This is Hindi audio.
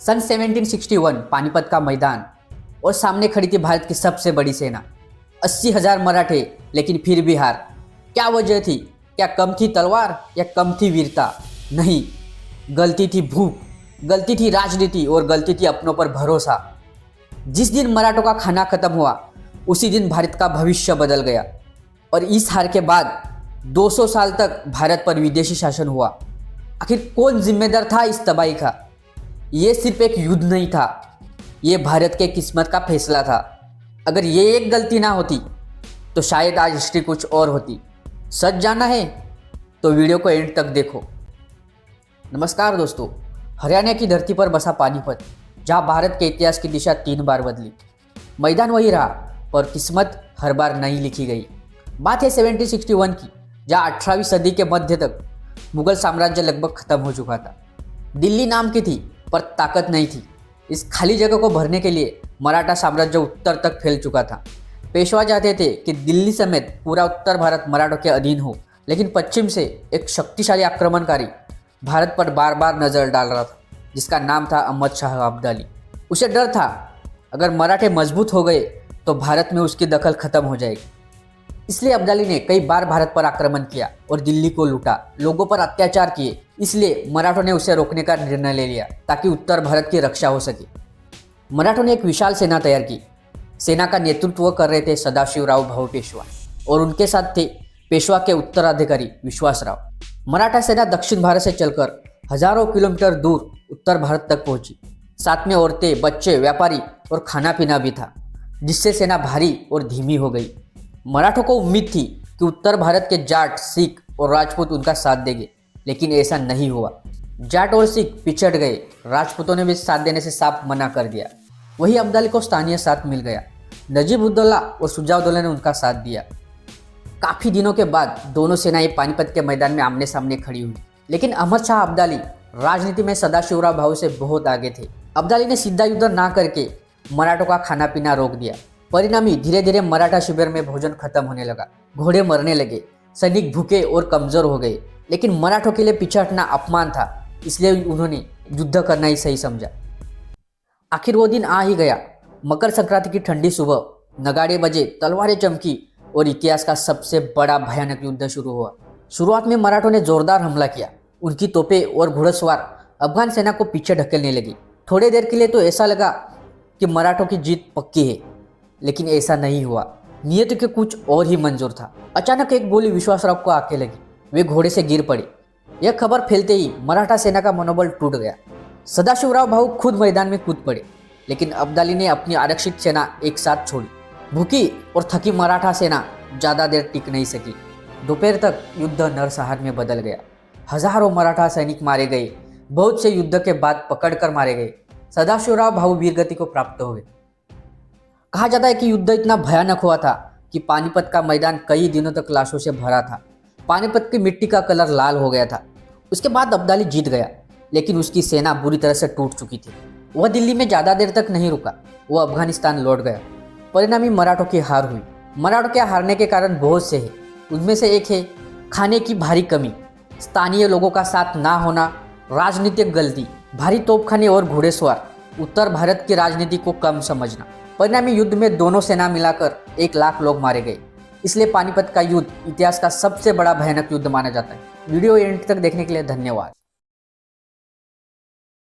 सन 1761 पानीपत का मैदान और सामने खड़ी थी भारत की सबसे बड़ी सेना। 80,000 मराठे, लेकिन फिर भी हार। क्या वजह थी? क्या कम थी तलवार या कम थी वीरता? नहीं, गलती थी भूख, गलती थी राजनीति और गलती थी अपनों पर भरोसा। जिस दिन मराठों का खाना खत्म हुआ उसी दिन भारत का भविष्य बदल गया। और इस हार के बाद 200 साल तक भारत पर विदेशी शासन हुआ। आखिर कौन जिम्मेदार था इस तबाही का? ये सिर्फ एक युद्ध नहीं था, ये भारत के किस्मत का फैसला था। अगर ये एक गलती ना होती तो शायद आज हिस्ट्री कुछ और होती। सच जानना है तो वीडियो को एंड तक देखो। नमस्कार दोस्तों, हरियाणा की धरती पर बसा पानीपत, जहां भारत के इतिहास की दिशा 3 बार बदली। मैदान वही रहा पर किस्मत हर बार नई लिखी गई। बात है 1761 की, जहां 18वीं सदी के मध्य तक मुगल साम्राज्य लगभग खत्म हो चुका था। दिल्ली नाम की थी पर ताकत नहीं थी। इस खाली जगह को भरने के लिए मराठा साम्राज्य उत्तर तक फैल चुका था। पेशवा चाहते थे कि दिल्ली समेत पूरा उत्तर भारत मराठों के अधीन हो, लेकिन पश्चिम से एक शक्तिशाली आक्रमणकारी भारत पर बार बार नजर डाल रहा था, जिसका नाम था अहमद शाह अब्दाली। उसे डर था अगर मराठे मजबूत हो गए तो भारत में उसकी दखल खत्म हो जाएगी। इसलिए अब्दाली ने कई बार भारत पर आक्रमण किया और दिल्ली को लूटा, लोगों पर अत्याचार किए। इसलिए मराठों ने उसे रोकने का निर्णय ले लिया ताकि उत्तर भारत की रक्षा हो सके। मराठों ने एक विशाल सेना तैयार की। सेना का नेतृत्व कर रहे थे सदाशिवराव भाऊ पेशवा और उनके साथ थे पेशवा के उत्तराधिकारी विश्वासराव। मराठा सेना दक्षिण भारत से चलकर हजारों किलोमीटर दूर उत्तर भारत तक पहुंची। साथ में औरतें, बच्चे, व्यापारी और खाना पीना भी था, जिससे सेना भारी और धीमी हो गई। मराठों को उम्मीद थी कि उत्तर भारत के जाट, सिख और राजपूत उनका साथ देंगे, लेकिन ऐसा नहीं हुआ। जाट और सिख पिछड़ गए, राजपूतों ने भी साथ देने से साफ मना कर दिया। वही अब्दाली को स्थानीय साथ मिल गया। नजीब-उद-दौला और शुजा-उद-दौला ने उनका साथ दिया। काफी दिनों के बाद दोनों सेनाएं पानीपत के मैदान में आमने सामने खड़ी हुई, लेकिन अहमद शाह अब्दाली राजनीति में सदाशिवराव भाऊ से बहुत आगे थे। अब्दाली ने सीधा युद्ध ना करके मराठों का खाना पीना रोक दिया। परिणामी धीरे धीरे मराठा शिविर में भोजन खत्म होने लगा, घोड़े मरने लगे, सैनिक भूखे और कमजोर हो गए। लेकिन मराठों के लिए पीछे हटना अपमान था, इसलिए उन्होंने युद्ध करना ही सही समझा। आखिर वो दिन आ ही गया। मकर संक्रांति की ठंडी सुबह, नगाड़े बजे, तलवारें चमकी और इतिहास का सबसे बड़ा भयानक युद्ध शुरू हुआ। शुरुआत में मराठों ने जोरदार हमला किया। उनकी तोपें और घुड़सवार अफगान सेना को पीछे ढकेलने लगी। थोड़ी देर के लिए तो ऐसा लगा कि मराठों की जीत पक्की है, लेकिन ऐसा नहीं हुआ। नियत के कुछ और ही मंजूर था। अचानक एक गोली विश्वासराव को आके लगी। वे घोड़े से गिर पड़े। यह खबर फैलते ही मराठा सेना का मनोबल टूट गया। सदाशिवराव भाऊ खुद मैदान में कूद पड़े, लेकिन अब्दाली ने अपनी आरक्षित सेना एक साथ छोड़ी। भूखी और थकी मराठा सेना ज़्यादा देर टिक नहीं सकी। दोपहर तक युद्ध नरसंहार में बदल गया। हजारों मराठा सैनिक मारे गए, बहुत से युद्ध के बाद पकड़कर मारे गए। सदाशिवराव भाऊ वीरगति को प्राप्त हो गए। कहा जाता है कि युद्ध इतना भयानक हुआ था कि पानीपत का मैदान कई दिनों तक लाशों से भरा था। पानीपत की मिट्टी का कलर लाल हो गया था। उसके बाद अब्दाली जीत गया, लेकिन उसकी सेना बुरी तरह से टूट चुकी थी। वह दिल्ली में ज़्यादा देर तक नहीं रुका, वह अफगानिस्तान लौट गया। परिणामी मराठों की हार हुई। मराठों के हारने के कारण बहुत से हैं। उनमें से एक है खाने की भारी कमी, स्थानीय लोगों का साथ ना होना, राजनीतिक गलती, भारी तोपखाने और घुड़सवार, उत्तर भारत की राजनीति को कम समझना। परिणामी युद्ध में दोनों सेना मिलाकर 1 लाख लोग मारे गए। इसलिए पानीपत का युद्ध इतिहास का सबसे बड़ा भयानक युद्ध माना जाता है। वीडियो एंड तक देखने के लिए धन्यवाद।